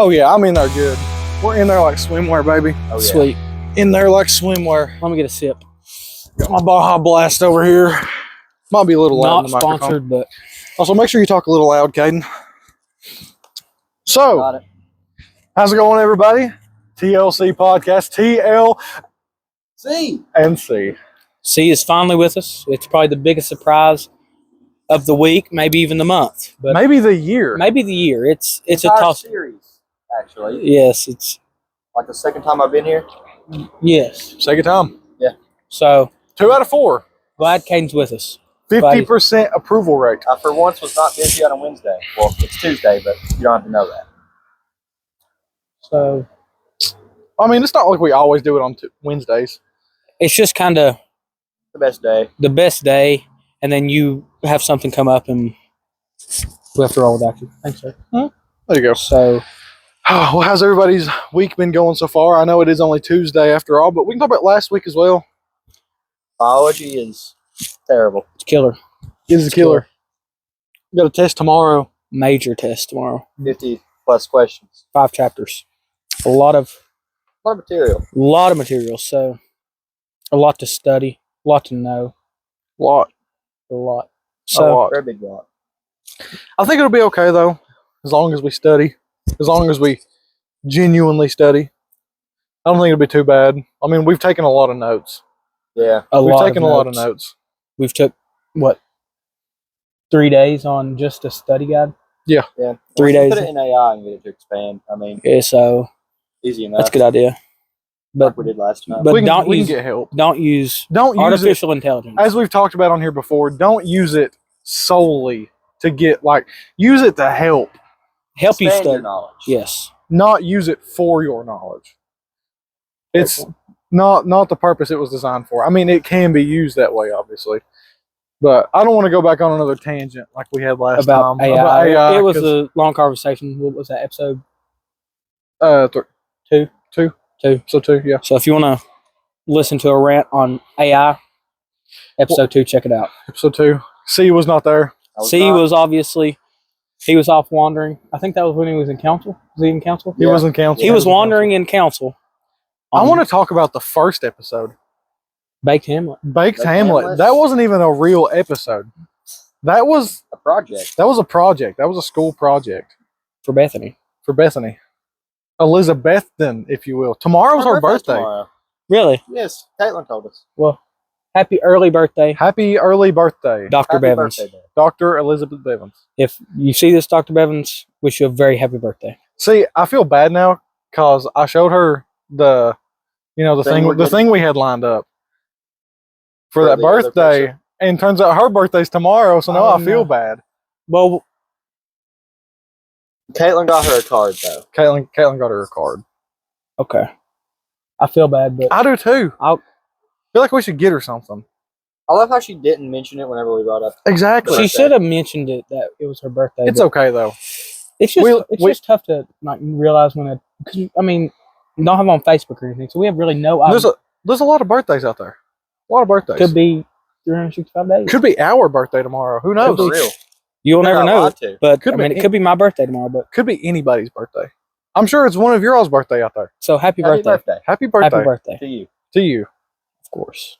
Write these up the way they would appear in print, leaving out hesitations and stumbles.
Oh yeah, I'm in there good. We're in there like swimwear, baby. Oh, yeah. Sweet. In there like swimwear. Let me get a sip. Got my Baja Blast over here. Might be a little loud in Not the microphone. sponsored, but Also, make sure you talk a little loud, Cayden. So, Got it. how's it going, everybody? TLC podcast, See. and C. C is finally with us. It's probably the biggest surprise of the week, maybe even the month, but Maybe the year. maybe the year. It's a Entire toss. series, actually. Yes, it's Like the second time I've been here. yes. Second time. So 2 out of 4. glad Cayden's with us. 50% approval rate. I, for once, was not busy on a Wednesday. Well, it's Tuesday, but you don't have to know that. So I mean, it's not like we always do it on Wednesdays. it's just kind of The best day. the best day, and then you have something come up, and we have to roll without you. Thanks, sir. There you go. So Well, how's everybody's week been going so far? I know it is only Tuesday after all, but we can talk about last week as well. Biology is terrible. it's killer. It is a killer. We got a test tomorrow. Major test tomorrow. 50 plus questions. 5 chapters. A lot of A lot of material. material. So a lot to study, a lot to know, a lot. So lot. Very big lot. I think it'll be okay though, as long as we study, as long as we genuinely study. I don't think it'll be too bad. I mean, we've taken a lot of notes. Yeah. We've taken a lot of notes. We've took what 3 days on just a study guide. Yeah. 3 days. Put it in AI and get it to expand. I mean, Yeah, so easy enough. that's a good idea. Like But we did last time. but we can, don't we use can get help. don't use Don't use artificial intelligence. it, as we've talked about on here before, don't use it solely to get, use it to help, Help you Expand your study. knowledge. Yes. not use it for your knowledge. It's Careful. not the purpose it was designed for. I mean, it can be used that way, obviously. But I don't want to go back on another tangent like we had last About time. AI. About AI. It was 'cause, a long conversation. What was that, episode? two. Two. So 2, yeah. So if you want to listen to a rant on AI, episode 2, check it out. Episode 2. C was not there. I was C not- was obviously, he was off wandering. I think that was when he was in council. Was he in council? He Yeah. was in council. He was wandering in council. I want to talk about the first episode. Baked Hamlet. Baked Hamlet. Hamlet? That wasn't even a real episode. That was a project. a project. That was a school project For Bethany. for Bethany. Elizabethan, if you will. Tomorrow's her birthday. Tomorrow. Really? Yes, Caitlin told us. Well, happy early birthday, Happy early birthday, Dr. Happy Bevins. birthday, Dad. Dr. Elizabeth Bevins. If you see this, Dr. Bevins, wish you a very happy birthday. See, I feel bad now because I showed her the thing we had lined up for that the other birthday, person. and turns out her birthday's tomorrow. So now Oh, I feel no. bad. Well, Caitlin got her a card, though. Caitlin got her a card. okay. I feel bad, but I do too. I'll- feel like we should get her something. I love how she didn't mention it whenever we brought up. Exactly. she birthday. should have mentioned it that it was her birthday. It's but okay though. It's just We- it's tough to like realize when it. Cause, I mean, you don't have them on Facebook or anything, so we have really no idea. There's a lot of birthdays out there. A lot of birthdays. Could be 365 days. Could be our birthday tomorrow. Who knows? For real. You'll They're never not know. allowed to. But Could I mean, be. it could be my birthday tomorrow. But Could be anybody's birthday. I'm sure it's one of your all's birthday out there. so happy Happy birthday. birthday Happy birthday, Happy birthday, to you. to you. of course.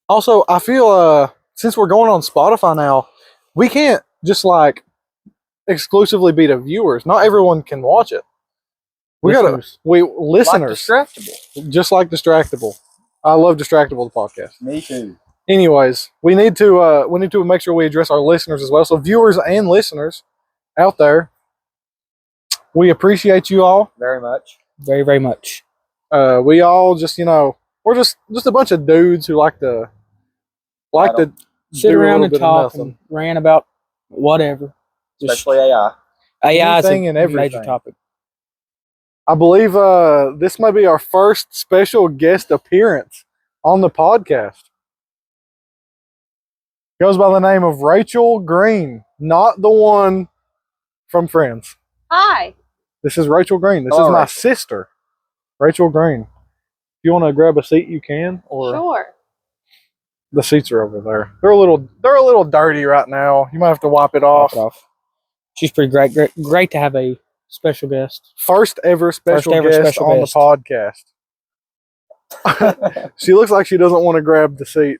Also, I feel since we're going on Spotify now, we can't just exclusively be the viewers. Not everyone can watch it. We Listeners. listeners, Like Distractable. just like Distractable. I love Distractable, the podcast. Me too. Anyways, we need to make sure we address our listeners as well. So viewers and listeners out there, we appreciate you all. Very much. Very, very much. We all just we're just a bunch of dudes who like to Sit do a around little and bit of talk nothing. and rant about whatever. Just Especially AI. AI is anything and a major everything. topic. I believe this may be our first special guest appearance on the podcast. Goes by the name of Rachel Green, not the one from Friends. Hi. This is Rachel Green. This Hello, is my Rachel. sister, Rachel Green. If you want to grab a seat, you can. Or Sure. the seats are over there. They're a little dirty right now. You might have to wipe it off. Walk it off. She's pretty great to have a special guest. First ever special ever guest special on guest. the podcast. She looks like she doesn't want to grab the seat.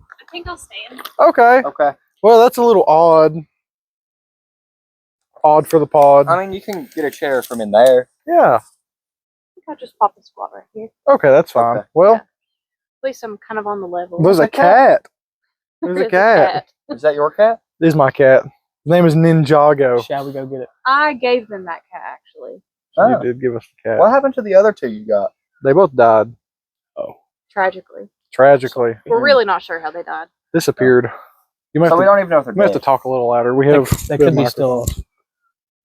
I think I'll stand. Okay. Okay. Well, that's a little odd. Odd for the pod. I mean, you can get a chair from in there. Yeah. I think I'll just pop the squat right here. Okay, that's fine. Okay. Well, At least I'm kind of on the level. there's a cat. There's a There's cat. Is that your cat? This is my cat. His name is Ninjago. Shall we go get it? I gave them that cat, actually. Oh. You did give us the cat. What happened to the other two you got? They both died Tragically. tragically. We're really not sure how they died. Disappeared. You might So have, we to, don't even know if they're you might have to dead. talk a little louder. We have. They we have could be still. microphones.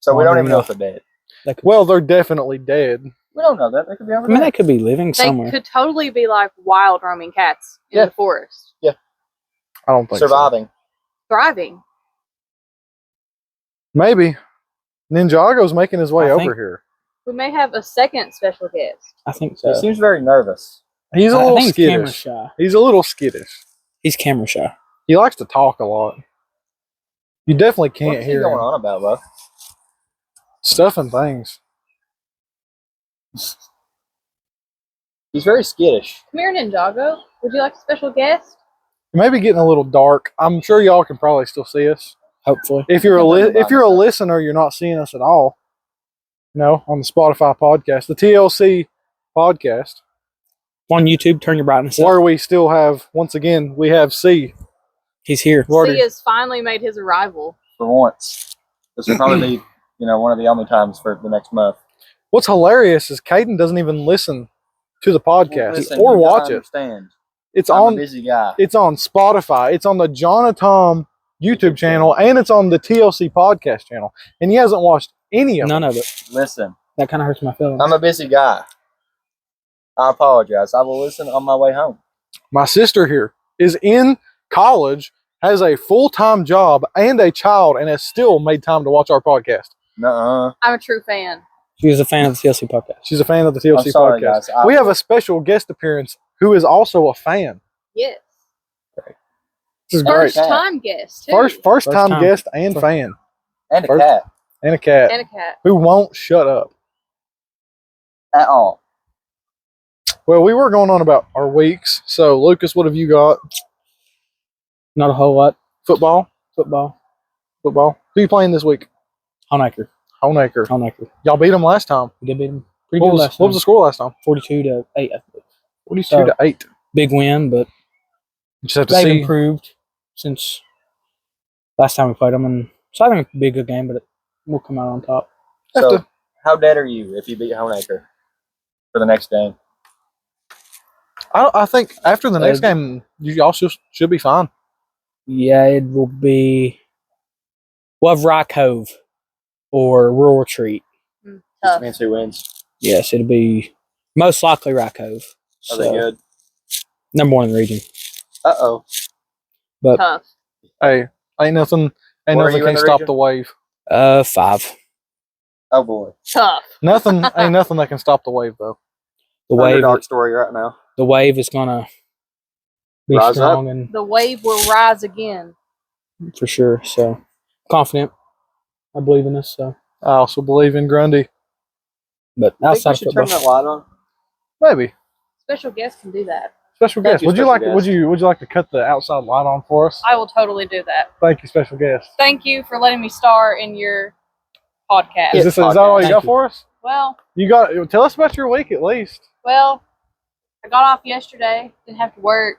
So we don't wandering even know off. if they're dead. They could, Well, they're definitely dead. We don't know that. They could be over I mean, there. they could be living They somewhere. could totally be like wild roaming cats in Yeah. the forest. I don't think so. Surviving. Thriving. Maybe. Ninjago's making his way I over think- here. We may have a second special guest. I think He so. seems very nervous. He's a I little think he's camera skittish. shy. He's a little skittish. He's camera shy. He likes to talk a lot. You definitely can't What's he hear going him. on about, bro? Stuff and things. He's very skittish. Come here, Ninjago. Would you like a special guest? It may be getting a little dark. I'm sure y'all can probably still see us. Hopefully. If you're Something if you're a listener, you're not seeing us at all. No, on the Spotify podcast, the TLC podcast, On YouTube, turn your brightness up. where we still have, once again, we have C. He's here. Lordy. C has finally made his arrival. For once. This will probably be, one of the only times for the next month. What's hilarious is Cayden doesn't even listen to the podcast Listen, or you watch gotta it. understand. It's I'm a on. busy guy. It's on Spotify. It's on the John and Tom YouTube channel, and it's on the TLC podcast channel. And he hasn't watched any of None them. of it. Listen, That kind of hurts my feelings. I'm a busy guy. I apologize. I will listen on my way home. My sister here is in college, has a full-time job and a child, and has still made time to watch our podcast. Nuh-uh. I'm a true fan. She was a fan of the TLC podcast. She's a fan of the TLC I'm sorry, podcast. guys. We have a special guest appearance who is also a fan. Yes. This is great. First time guest. Too. First time time. guest and fan. And a first- cat. And a cat And a cat. who won't shut up. At all. Well, we were going on about our weeks. So, Lucas, what have you got? Not a whole lot. Football? Football. Football. Who you playing this week? Honaker. Honaker. Honaker. Y'all beat them last time. We did beat him pretty What good was, last what time. was the score last time? 42-8, I believe. 42 to 8. Big win, but You just have to they've see. improved since last time we played them. And so I think it'll be a good game, but we'll come out on top. Have So, to- how dead are you if you beat Honaker for the next game? I think after the next game, y'all should be fine. Yeah, it will be. We'll have Rye Cove or Rural Retreat. Tough. Means who wins? Yes, it'll be most likely Rye Cove. Are they good? Number one in the region. Uh-oh. But Tough. Hey, ain't nothing Where are can you in the stop region? the wave. 5. Oh, boy. Tough. Nothing ain't nothing that can stop the wave though. The wave, Underdog story right now. the wave is gonna be Rise strong and The wave will rise again. for sure. So confident. I believe in us. So, I also believe in Grundy. but I think outside we of should turn football, that light on. Maybe. Special guest can do that. Special Thank guest. you, Would you special like guest. would you like to cut the outside light on for us? I will totally do that. Thank you, special guest. Thank you for letting me star in your podcast. Is that all you Thank got you. for us? Well, You got tell us about your week at least. I got off yesterday. Didn't have to work.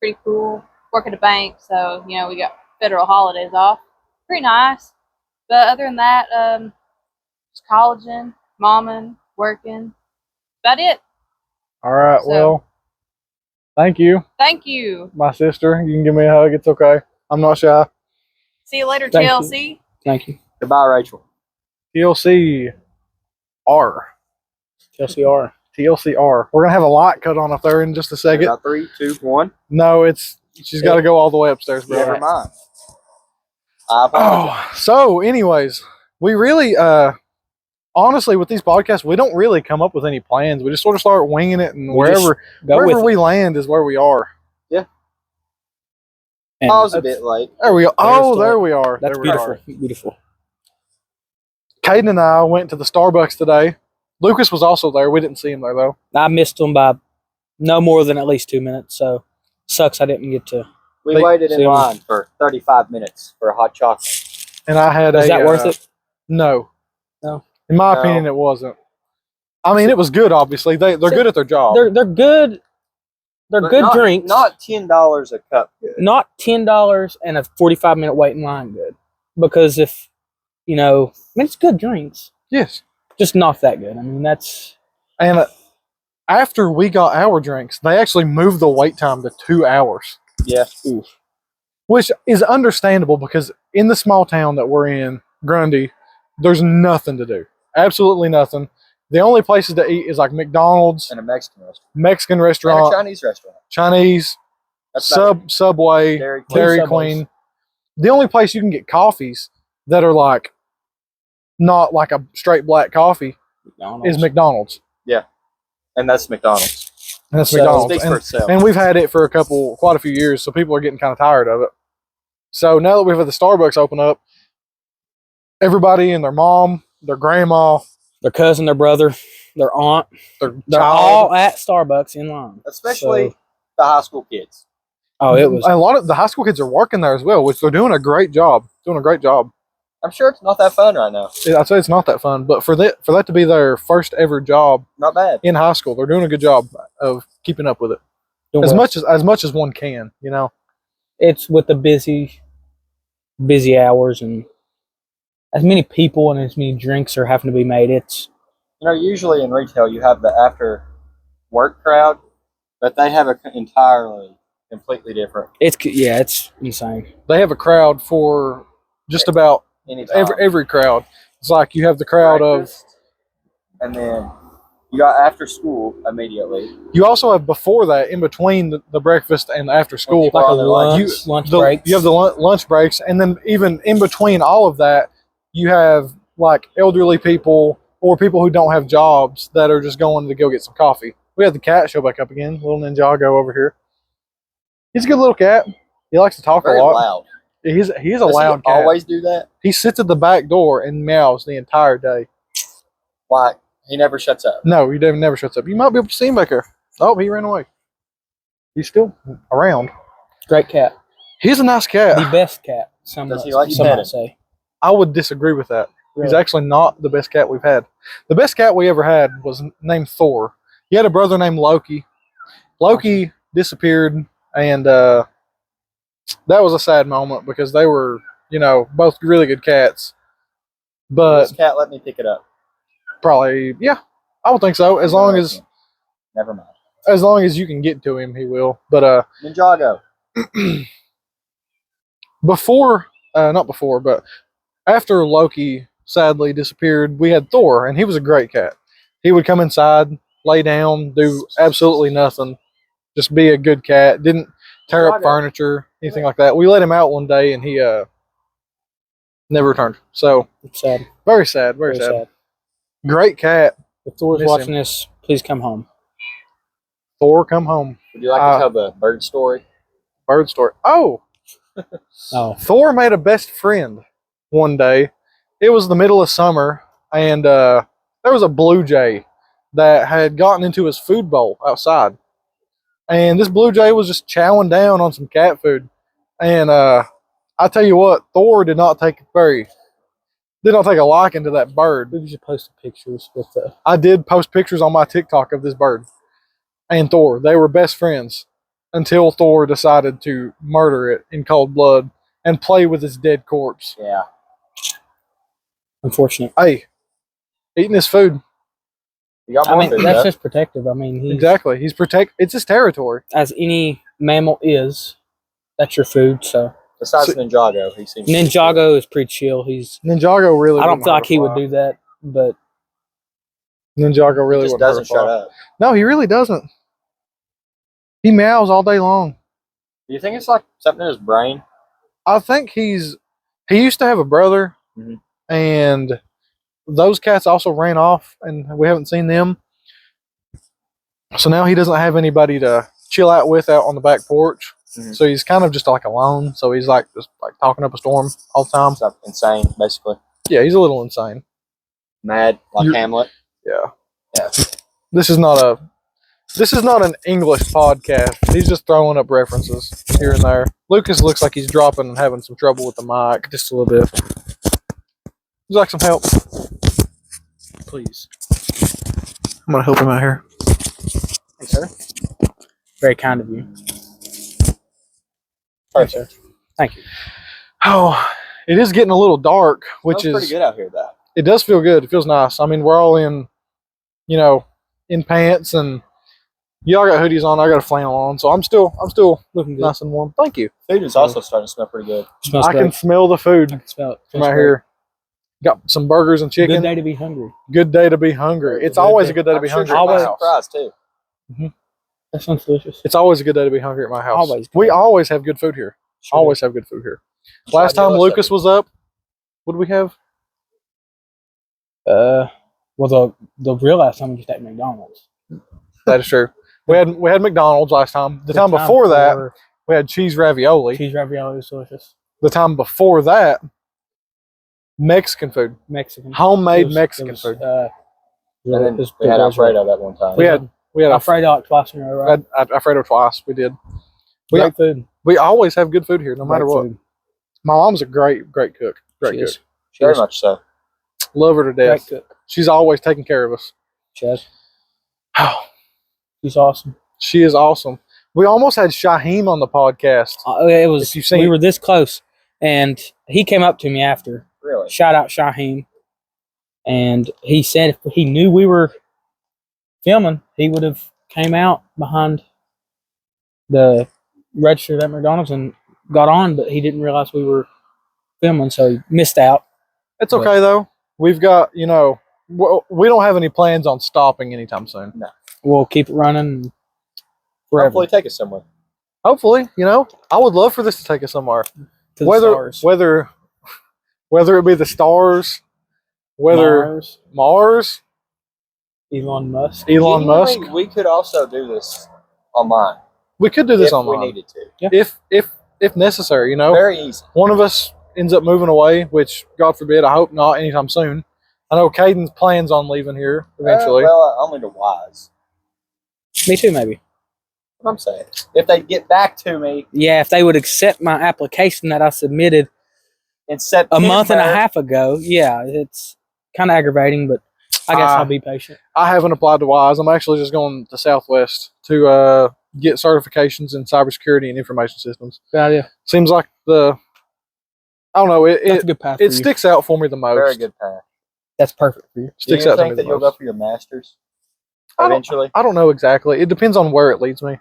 Pretty cool. Work at a bank, so we got federal holidays off. Pretty nice. But other than that, just colleging, momming, working. About it. All right, So- well, thank you, Thank you. my sister. You can give me a hug. It's okay. I'm not shy. See you later, Thank you. TLC. thank you. Goodbye, Rachel. TLCR. TLCR. TLCR. We're gonna have a light cut on up there in just a second. About 3, 2, 1. No, she's got to go all the way upstairs, bro. Never mind. I apologize. Oh, so anyways, we really, honestly, with these podcasts, we don't really come up with any plans. We just sort of start winging it, and We just Go wherever with we land is where we are. it. And I was a bit late. There we go. Oh, There's the- there we are. That's There we are. beautiful. Beautiful. Cayden and I went to the Starbucks today. Lucas was also there. We didn't see him there though. I missed them by no more than at least 2 minutes. So sucks I didn't get to. We They- waited in See 'em. line for 35 minutes for a hot chocolate. And I had Was that worth it? No. No. In my No. opinion, it wasn't. I mean, it was good. Obviously, they're good at their job. They're good. They're But good not, drinks. Not $10 a cup. Good. Not $10 and a 45-minute wait in line good. Because if I mean, it's good drinks, Yes. just not that good. I mean, that's And after we got our drinks, they actually moved the wait time to 2 hours, Yeah. which is understandable because in the small town that we're in, Grundy, there's nothing to do. Absolutely nothing. The only places to eat is like McDonald's, And a Mexican restaurant. Mexican And a restaurant, Chinese restaurant. Chinese, That's about it. Subway, Dairy Dairy Subways. Queen. The only place you can get coffees that are like not like a straight black coffee McDonald's. is McDonald's. And that's McDonald's. And that's So- McDonald's. Speaks for itself. And we've had it for quite a few years, so people are getting kind of tired of it. So now that we've had the Starbucks open up, everybody and their mom, their grandma, Their cousin, their brother, their aunt. their They're child, all at Starbucks in line. Especially So- the high school kids. Oh, it was. a lot of the high school kids are working there as well, which they're doing a great job. Doing a great job. I'm sure it's not that fun right now. I'd say it's not that fun, but for that to be their first ever job Not bad. in high school, they're doing a good job of keeping up with it doing as well. much as one can. It's with the busy hours and as many people and as many drinks are having to be made. It's Usually in retail you have the after work crowd, but they have completely different it's insane. They have a crowd for just about anytime. every crowd. It's like you have the crowd Breakfast, and then you got after school immediately. you also have before that, in between the breakfast and after school, People Like a on their lunch. lunch the- breaks. You have the lunch breaks, and then even in between all of that, you have like elderly people or people who don't have jobs that are just going to go get some coffee. We had the cat show back up again, little Ninjago over here. He's a good little cat. He likes to talk Very a lot. loud. He's a Does loud he cat. always do that? He sits at the back door and meows the entire day. Like he never shuts up. No, he never shuts up. You might be able to see him back there. Oh, he ran away. He's still around. Great cat. He's a nice cat. The best cat. Some Does he like some petting? might say. I would disagree with that. He's Really. actually not the best cat we've had. The best cat we ever had was named Thor. He had a brother named Loki. Loki disappeared, and that was a sad moment because they were, both really good cats. But This cat let me pick it up. probably, yeah, I would think so. As long as Never mind. you can get to him, he will. But Ninjago. not before, but after Loki sadly disappeared, we had Thor, and he was a great cat. He would come inside, lay down, do absolutely nothing, just be a good cat. Didn't tear up furniture, anything like that. We let him out one day, and he never returned. So It's sad. very sad, very Very sad. sad. Great cat. If Thor's Miss watching him. this, please come home. Thor, come home. Would you like to tell the bird story? Bird story. Oh, Oh, Thor made a best friend one day. It was the middle of summer, and there was a blue jay that had gotten into his food bowl outside. And this blue jay was just chowing down on some cat food. And I tell you what, Thor did not take a liking to that bird. we should post the pictures with the. I did post pictures on my TikTok of this bird and Thor. They were best friends until Thor decided to murder it in cold blood and play with its dead corpse. Yeah. Unfortunate. Hey, eating his food. You got I more mean, food, that's though. just protective. I mean, he's Exactly. It's his territory. as any mammal is. That's your food. So Besides So- Ninjago, he seems Ninjago is pretty chill. He's. Ninjago really. I don't wouldn't feel hurt like a he would fly. do that, but Ninjago really just wouldn't hurt doesn't a fly. shut up. No, he really doesn't. He meows all day long. Do you think it's like something in his brain? I think he used to have a brother, Mhm. and those cats also ran off, and we haven't seen them. So now he doesn't have anybody to chill out with out on the back porch. Mhm. So he's kind of just like alone. So he's like just like talking up a storm all the time. It's like insane, basically. Yeah, he's a little insane. Mad like You're- Hamlet. Yeah. Yeah. This is not an English podcast. He's just throwing up references here and there. Lucas looks like he's dropping and having some trouble with the mic just a little bit. Would you like some help? Please. I'm gonna help him out here. Thanks, sir. Very kind of you. Perfect. Thank you. Oh, it is getting a little dark, which Smells pretty is good out here, though. it does feel good. It feels nice. I mean, we're all in, in pants, and y'all got hoodies on. I got a flannel on, so I'm still Looking good. nice and warm. Thank you. Food is also starting to smell pretty good. Smells I great. can smell the food I can smell it. from Feels right great. here. Got some burgers and chicken. Good day to be hungry. Good day to be hungry. It's Good always day. a good day to I'm be sure hungry you're at my Always house. surprised too. That sounds delicious. It's always a good day to be hungry at my house. Always good. We always have good food here. Sure Always have good food here. Last time Lucas was up, what did we have? Well, the real last time we just ate McDonald's. That is true. We had McDonald's last time. The time before that, we had cheese ravioli. cheese ravioli was delicious. The time before that, Mexican food. Mexican. Homemade It was- Mexican it was, food. And then it was we had good. Alfredo that one time. We had Alfredo like twice in a row. Right? Alfredo twice. We did. Great food. We always have good food here, no matter Great what. food. My mom's a great cook. Great She cook. is. Very much so. Love her to Great death. cook. She's always taking care of us. She is. She's awesome. She is awesome. We almost had Shaheem on the podcast. It was. If you've seen We it. were this close, and he came up to me after. Really. Shout out Shaheem, and he said if he knew we were filming, he would have came out behind the register at McDonald's and got on, but he didn't realize we were filming, so he missed out. It's okay though. We've got, we don't have any plans on stopping anytime soon. We'll keep it running forever. Hopefully take us somewhere. Hopefully, I would love for this to take us somewhere. To the Whether stars. whether it be the stars, whether Mars, Elon Musk. Elon Musk. We could also do this online. We could do this if online we needed to. Yeah. if necessary. Very easy. One of us ends up moving away, which God forbid, I hope not anytime soon. I know Cayden plans on leaving here eventually. Only to Wise. Me too, maybe. What I'm saying. If they get back to me Yeah, if they would accept my application that I submitted in a September, month and a half ago, yeah, it's kind of aggravating, but I guess I'll be patient. I haven't applied to Wise. I'm actually just going to Southwest to get certifications in cybersecurity and information systems. Good idea. Seems like I don't know, That's a it good path for it you. sticks out for me the most. very good path. That's perfect for you. Do Sticks you out to me think the that you'll most. go for your master's I don't- eventually? I don't know exactly. It depends on where it leads me.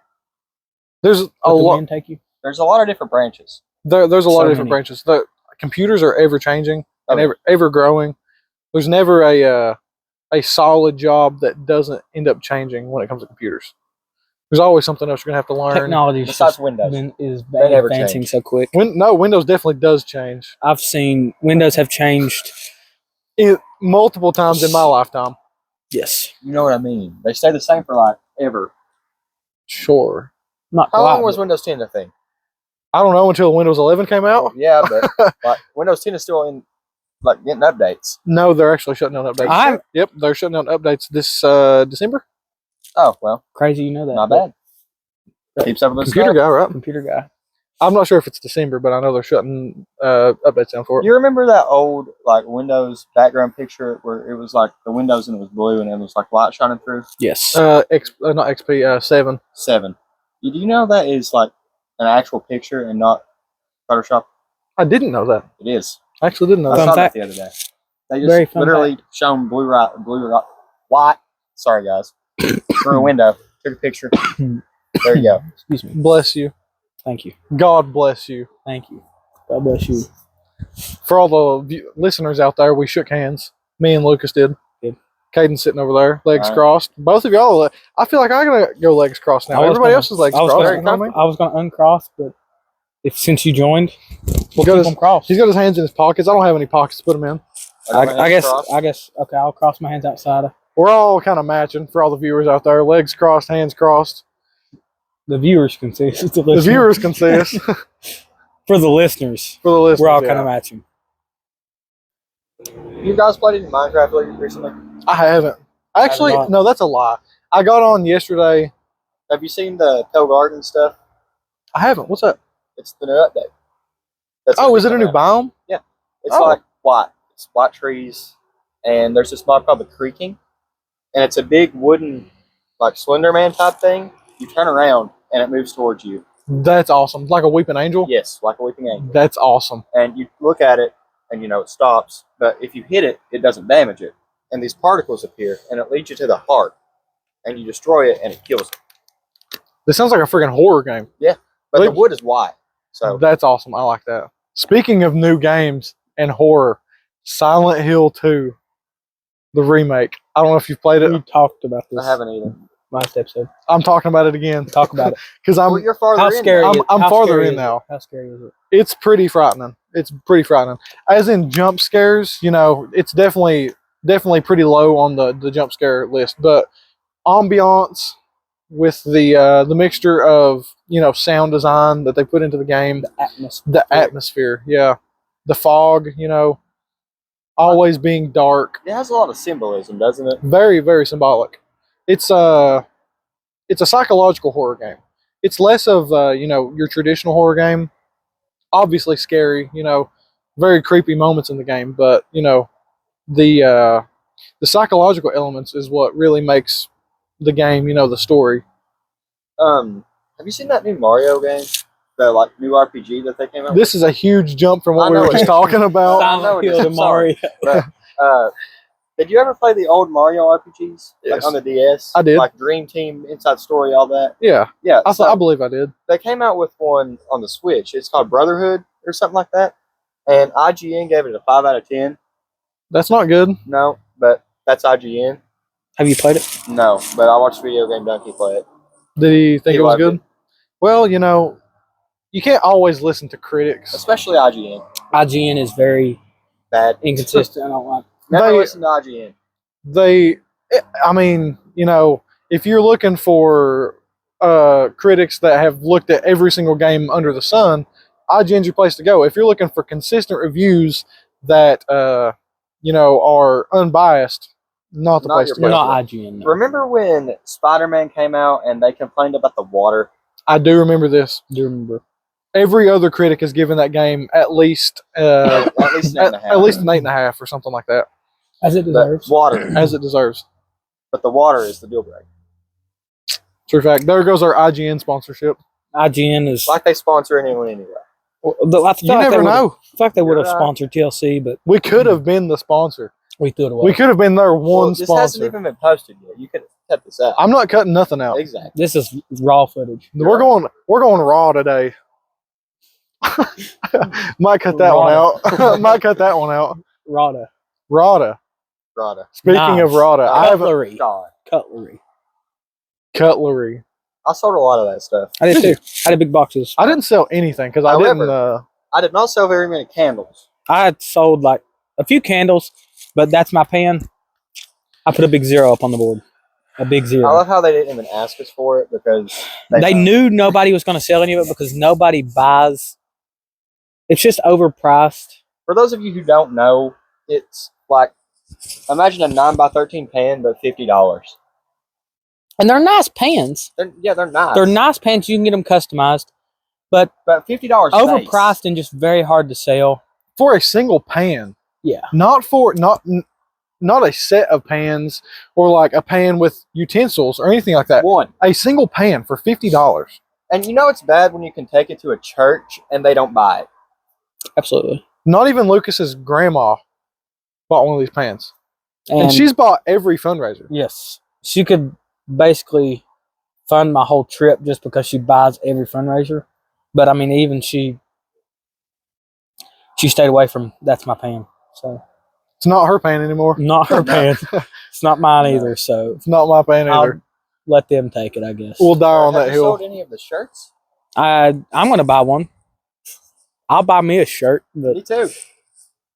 There's a Let the lot. wind take you. There's a lot of different branches. There's a lot So of different many. branches. The computers are ever changing and Okay. ever growing. There's never a solid job that doesn't end up changing when it comes to computers. There's always something else you're gonna have to learn. Technology Besides Windows. is They never advancing change. so quick. Windows definitely does change I've seen Windows have changed. multiple times in my lifetime. Yes. You know what I mean? They stay the same for like ever. Sure. Not How quite, long was but Windows 10 a thing? I don't know until Windows 11 came out. Yeah, but like Windows 10 is still in like getting updates. No, they're actually shutting down updates. Yep, they're shutting down updates this December. Oh well, crazy, you know that. not bad. Keeps up with Computer stuff. guy, right? Computer guy. I'm not sure if it's December, but I know they're shutting updates down for it. You remember that old like Windows background picture where it was like the windows and it was blue and it was like light shining through? Yes. Not XP, 7. 7. Do you know that is like an actual picture and not Photoshop? I didn't know that. It is. I actually didn't know I that. Fun saw that fact. the other day. They Very just fun literally shown white. Sorry guys. Through a window. Took a picture. There you go. Excuse me. Bless you. Thank you. God bless you. Thank you. God bless you. For all the listeners out there, we shook hands. Me and Lucas did. Did. Caden sitting over there, legs Alright. crossed. Both of y'all, I feel like I'm going to go legs crossed now. I was Everybody gonna- else's legs I was crossed. gonna- You know what I mean? I was going to uncross, but since you joined, we'll got keep his- them crossed. He's got his hands in his pockets. I don't have any pockets to put them in. I guess. Okay, I'll cross my hands outside. We're all kind of matching for all the viewers out there. Legs crossed, hands crossed. The viewers can see us. The The viewers can see us. For the listeners, For the listeners, we're all yeah. kind of matching. You guys played any Minecraft recently? I haven't. Actually, not. no, that's a lie. I got on yesterday. Have you seen the Toe Garden stuff? I haven't. What's that? It's the new update. That's Oh, gonna is be it a new coming out. biome? It's Oh. like white. It's white trees, and there's this mob called the Creaking, and it's a big wooden, like Slender Man type thing. You turn around, and it moves towards you. That's awesome. Like a weeping angel? Yes, like a weeping angel. That's awesome. And you look at it, and it stops. But if you hit it, it doesn't damage it. And these particles appear, and it leads you to the heart, and you destroy it, and it kills it. This sounds like a freaking horror game. But Wait. the wood is white, so That's awesome. I like that. Speaking of new games and horror, Silent Hill 2, the remake. I don't know if you've played We it. talked about this I haven't either. last episode. I'm talking about it again Talk about it. because Well, you're farther How in. scary? now. I'm how farther scary in is now. It? How scary is it? It's pretty frightening. It's pretty frightening. As in jump scares, it's definitely pretty low on the jump scare list. But ambiance with the mixture of sound design that they put into the game, the atmosphere, yeah, the fog, always being dark, It has a lot of symbolism, doesn't it? very very symbolic. It's a psychological horror game. It's less of your traditional horror game. Obviously scary, very creepy moments in the game, but the psychological elements is what really makes the game, the story. Have you seen that new Mario game? The new RPG that they came out This is a huge jump from what I we know were it just is. talking about. I know Silent it is, Hill to I'm sorry. Mario. with? Did you ever play the old Mario RPGs? Yes. Like on the DS? I did. Like Dream Team, Inside Story, all that? Yeah, Yeah. I believe I did. They came out with one on the Switch. It's called Brotherhood or something like that. And IGN gave it a 5 out of 10. That's not good. No, but that's IGN. Have you played it? No, but I watched Video Game Donkey play it. Did he think He it was loved good? it. Well, you can't always listen to critics. Especially IGN. IGN is very Bad. inconsistent. I don't like. Never They- listen to IGN. If you're looking for critics that have looked at every single game under the sun, IGN's your place to go. If you're looking for consistent reviews that are unbiased, not the Not place your to We're go. not IGN. No. Remember when Spider-Man came out and they complained about the water? I do remember this. Do you remember? Every other critic has given that game at least At least an 8.5. at least an 8.5 or something like that, As it But deserves. water. as it deserves. But the water is the deal breaker. True fact. There goes our IGN sponsorship. IGN is. Like they sponsor anyone anyway. I feel You like never they know. I feel like they would have You're right. sponsored TLC, but We could have been the sponsor. we threw it away. We could have been their one Well, this hasn't sponsor. even been posted yet. You could cut this out. I'm not cutting nothing out. Exactly. This is raw footage. We're going raw today. Might cut that one out. Might cut that one out. Rada. Rada. Rada. Speaking of Knives. Rada, I have Cutlery. God. Cutlery. cutlery. I sold a lot of that stuff. I did too. I had big boxes. I didn't sell anything because I didn't. However- I did not sell very many candles. I had sold like a few candles, but that's my pan. I put a big 0 up on the board. A big 0. I love how they didn't even ask us for it because They knew nobody was going to sell any of it because nobody buys. It's just overpriced. For those of you who don't know, it's like imagine a 9x13 pan, but $50. And they're nice pans. They're nice. They're nice pans. You can get them customized, but but $50 overpriced and just very hard to sell. for a single pan. Yeah. Not a set of pans or like a pan with utensils or anything like that. One. A single pan for $50. And it's bad when you can take it to a church and they don't buy it. Absolutely. Not even Lucas's grandma bought one of these pans, and she's bought every fundraiser. yes, she could basically fund my whole trip just because she buys every fundraiser. But I mean, even she stayed away from that's my pan. So It's not her pan anymore. not her pan. It's not mine either. So It's not my pan I'll either. let them take it, I guess. We'll die on Have that you hill. sold any of the shirts? I'm gonna buy one. I'll buy me a shirt, Me too.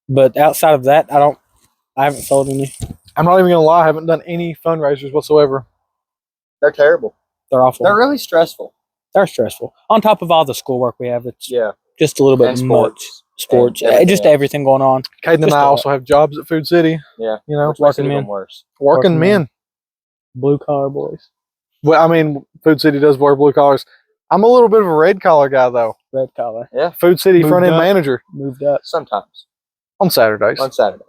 but outside of that, I haven't sold any. I'm not even gonna lie. I haven't done any fundraisers whatsoever. They're terrible. They're awful. They're really stressful. They're stressful. On top of all the schoolwork we have, it's Yeah. just a little bit And much. sports. sports, everything just else. everything going on. Caden and Just I a lot. also have jobs at Food City. Yeah. You know, Which makes it working even men. worse. working Working men. Blue collar boys, Well, I mean, Food City does wear blue collars. I'm a little bit of a red collar guy, though. red collar. Yeah. Food City Moved front end up. manager Moved up. Sometimes. on Saturdays. On Saturday.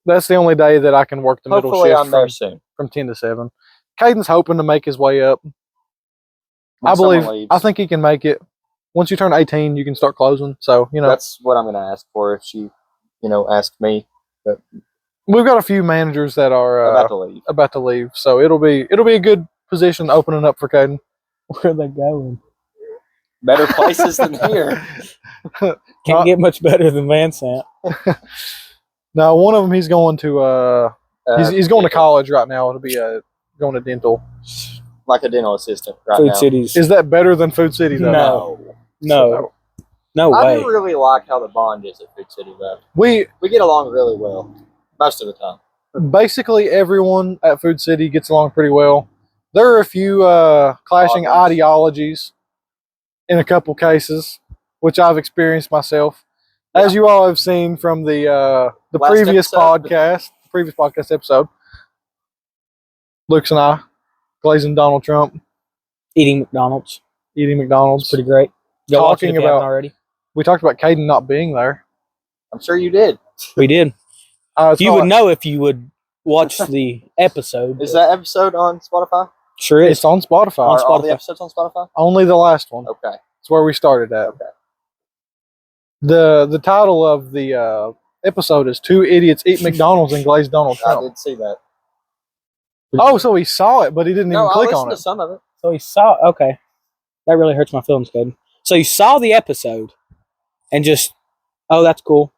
That's the only day that I can work the middle Hopefully shift I'm there soon. from 10 to 7. Caden's hoping to make his way up. When I believe, someone leaves. I think he can make it. Once you turn 18, you can start closing. So, you know, That's what I'm going to ask for if she, asks me. But we've got a few managers that are about to leave. So it'll be a good position opening up for Caden. Where are they going? Better places than here. Can't get much better than Van Sant. Now, one of them he's going to he's going to college right now. It'll be going to dental. Like a dental assistant right Food now. Cities. Is that better than Food City though? No. No I way. do really like how the bond is at Food City though. We get along really well most of the time. basically everyone at Food City gets along pretty well. There are a few clashing Oddballs. ideologies in a couple cases, which I've experienced myself. As you all have seen from the Last previous episode. podcast episode, Luke's and I glazing Donald Trump, Eating McDonald's. eating McDonald's. Pretty great. Go watch it Talking if you haven't about- already. We talked about Cayden not being there. I'm sure you did. We did. It's You not would like- know if you would watch the episode. Is that episode on Spotify? Sure is. It's on Spotify. On Are all the Spotify. episodes on Spotify? Only the last one. Okay. It's where we started at. Okay. The title of the episode is Two Idiots Eat McDonald's and Glaze Donald I Trump. did see that. Oh, so he saw it, but he didn't No, even I click listened on to it. some of it. So he saw. Okay, that really hurts my feelings, good. So you saw the episode, and just, oh, that's cool,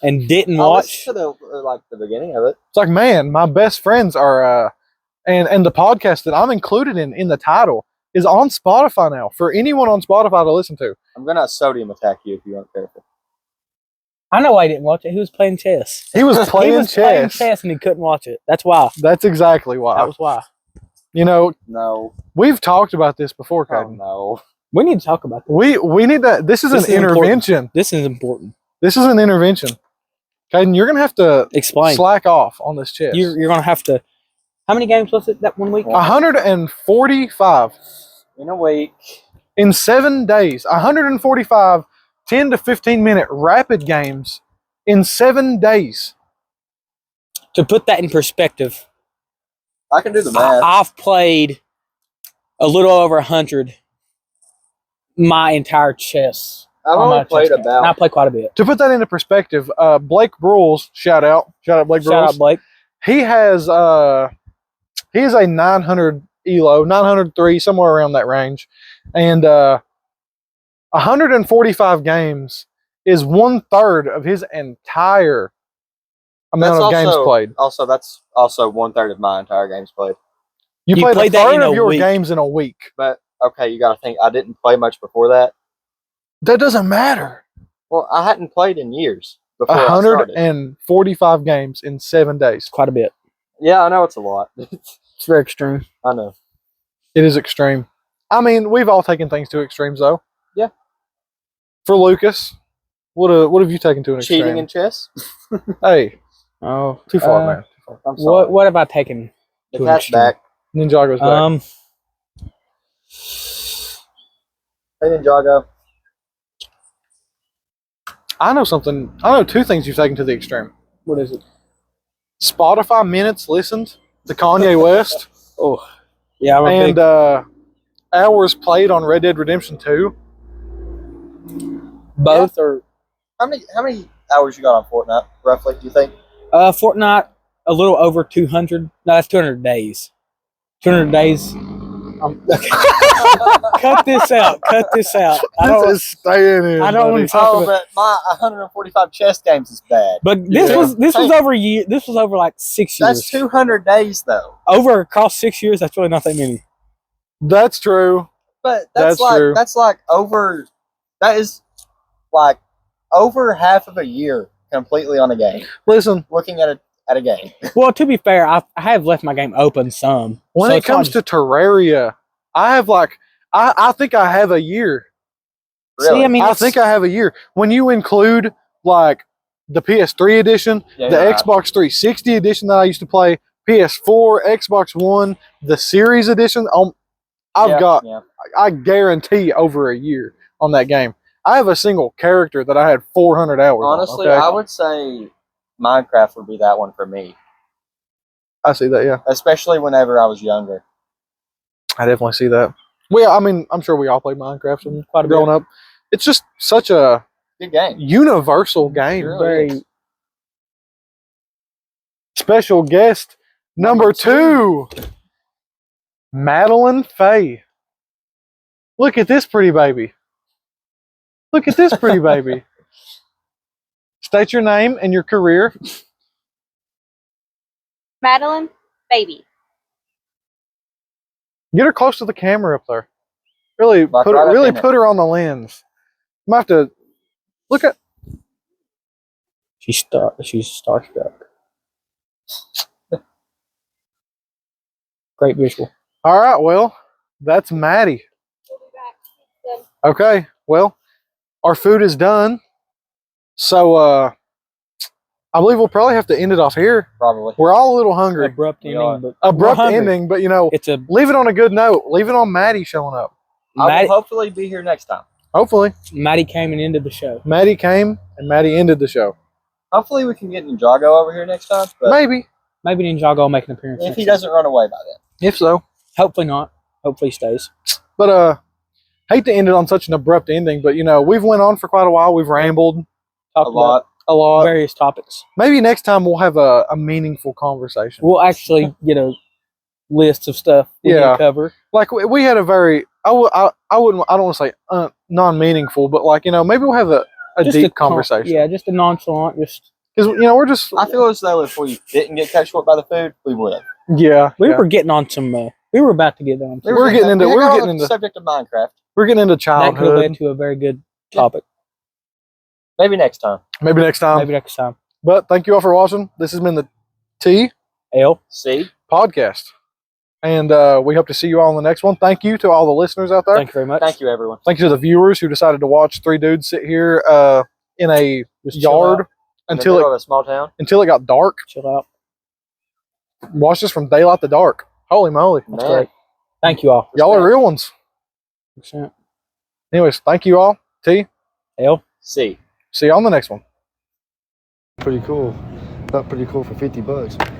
and didn't I watch. listened to the beginning of it. It's like, man, my best friends are, and the podcast that I'm included in the title is on Spotify now for anyone on Spotify to listen to. I'm gonna sodium attack you if you aren't careful. I know why he didn't watch it. He was playing chess. He was playing he was playing chess. chess, and he couldn't watch it. That's why. That's exactly why. That was why. You know, No. we've talked about this before, Oh, Cayden. no. We need to talk about this. We need that. This is This an is important. intervention. This is important. This is an intervention. Cayden, you're gonna have to Explain. slack off on this chess. You're gonna have to. How many games was it that 1 week? 145 In a week. in 7 days. 145 10 to 15 minute rapid games in 7 days. To put that in perspective, I can do the math. I've played a little over 100 my entire chess. I've on my only played chess game. And I about. play quite a bit. To put that into perspective, Blake Brules, shout out Blake Shout Brules. out Blake. He has he is a 900 elo, 903, somewhere around that range, and 145 games is 1/3 of his entire amount of games played. Also, that's also 1/3 of my entire games played. You played played a that third in of a your week. games in a week. But okay, you got to think I didn't play much before that. That doesn't matter. Well, I hadn't played in years before I started. 145 games in 7 days. Quite a bit. Yeah, I know it's a lot. It's very extreme. I know. It is extreme. I mean, we've all taken things to extremes, though. Yeah. For Lucas, what have you taken to an extreme? Cheating in chess. Hey, Oh, too far, man. Too far. I'm sorry. What have I taken? The to an cat's extreme? back. Ninjago's back. Hey, Ninjago. I know something. I know two things you've taken to the extreme. What is it? Spotify minutes listened to Kanye West Oh, yeah, I'm a and big, hours played on Red Dead Redemption 2. both are How many hours you got on Fortnite, roughly, do you think? Fortnite a little over 200. No, that's 200 days. 200 days. Cut this out. Cut this out. This is staying in. I don't buddy. want to talk Oh, about. but my 145 chess games is bad. But this Yeah. was over a year. This was over like 6 years. That's 200 days, though. Over across 6 years. That's really not that many. That's true. But That's like true. that's like over. That is like over half of a year completely on a game. Listen, Looking at a game. Well, to be fair, I have left my game open some. when So it it's not comes to Terraria, I have I think I have a year. See, I mean, I it's- think I have a year. When you include like the PS3 edition, Yeah, the you're right. Xbox 360 edition that I used to play, PS4, Xbox One, the Series edition. I've got, Yeah. I guarantee, over a year on that game. I have a single character that I had 400 hours Honestly, on. Okay? I would say Minecraft would be that one for me, I see that, yeah. especially whenever I was younger. I definitely see that. Well, I mean, I'm sure we all played Minecraft when Quite a bit. growing up. It's just such a Good game. universal game. Really Very. is. Special guest number 2, Madeline Faye. Look at this pretty baby. Look at this pretty baby. State your name and your career. Madeline, baby. Get her close to the camera up there. Really Like put right her, up really in it. put her on the lens. I'm gonna have to look at. She's starstruck. Great visual. All right, well, that's Maddie. Okay, well, our food is done. So I believe we'll probably have to end it off here. Probably. We're all a little hungry. Abrupt We ending, are. but Abrupt we're hungry. ending, but you know, It's a leave it on a good note. Leave it on Maddie showing up. I Maddie, will hopefully be here next time. Hopefully, Maddie came and ended the show. Maddie came and Maddie ended the show. Hopefully we can get Ninjago over here next time. But Maybe, Maybe Ninjago will make an appearance. if next he time. doesn't run away by then. if so. Hopefully not. Hopefully he stays. But hate to end it on such an abrupt ending. But you know, we've went on for quite a while. We've rambled Talk A lot. a lot. various topics. Maybe next time we'll have a meaningful conversation. We'll actually get a list of stuff we need Yeah. to cover. Like we had a very I don't want to say non-meaningful, but like, you know, maybe we'll have a Just deep con- conversation. Yeah, just a nonchalant. Just Because, you know, we're just I feel as though if we didn't get cut short by the food, we would have. yeah. we yeah. were getting on some. We were about to get on. We were getting into- we we were got on getting the into- subject of Minecraft. We're getting into That could have childhood. led to a very good topic. Maybe next time. Maybe next time. Maybe next time. But thank you all for watching. This has been the T L. See? podcast. And we hope to see you all in the next one. Thank you to all the listeners out there. Thank you very much. Thank you, everyone. Thank you to the viewers who decided to watch 3 dudes sit here in a Just chill yard out. In the until middle it of a small town. got dark. Chill out. Watch us from daylight to dark. Holy moly. That's Man. great. Thank you all. Y'all are real ones. Percent. Anyways, thank you all. T. L. See. See you on the next one. Pretty cool. Not pretty cool for $50.